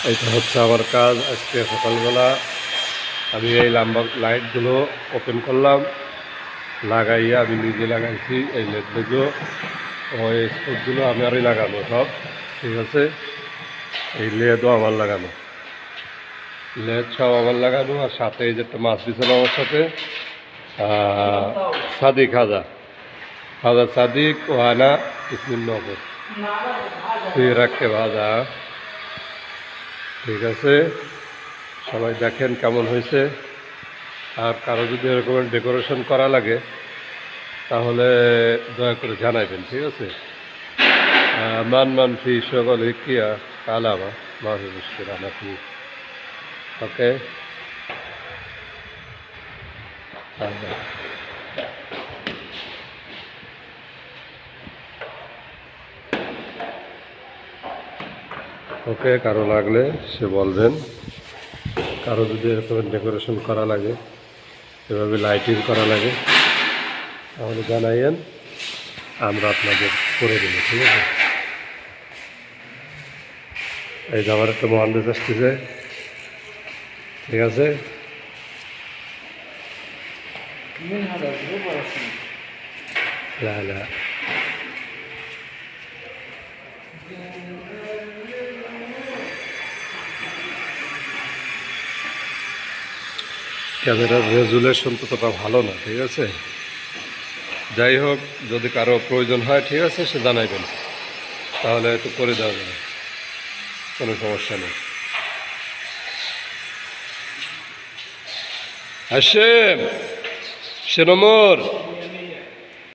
এইটা হচ্ছে আমার কাজ। আজকে সকালবেলা আমি এই লাম্বা লাইটগুলো ওপেন করলাম, লাগাইয়া আমি নিজে লাগাইছি। এই লেটগুলো ওই স্পটগুলো আমারই লাগানো সব, ঠিক আছে। এই লেদও আমার লাগানো, লেদ সব আমার লাগানো। আর সাথে এই যে একটা মাছ দিছিল আমার সাথে সাদিক খাজা খাজা সাদিক ওহানা ইসমিন নগর তুই রাখতে ভাজা। ঠিক আছে, সবাই দেখেন কেমন হয়েছে। আর কারো যদি এরকম ডেকোরেশন করা লাগে তাহলে দয়া করে জানাইবেন, ঠিক আছে। মান ফি সকল হিকিয়া কালামা মাঝে মুশকিল আনাফি। ওকে, ওকে, কারো লাগলে সে বলবেন। কারো যদি এরকম ডেকোরেশন করা লাগে, এভাবে লাইটিং করা লাগে, তাহলে জানাইয়েন, আমরা আপনাদের করে দেব, ঠিক আছে। এই যে আমার একটা মহান্দেশ আসতেছে, ঠিক আছে। ক্যামেরার রেজুলেশন ততটা ভালো না, ঠিক আছে। যাই হোক, যদি কারো প্রয়োজন হয়, ঠিক আছে, সে জানাইবেন, তাহলে একটু করে দেওয়া যাবে, কোনো সমস্যা নেই। হাশেম, সে নম্বর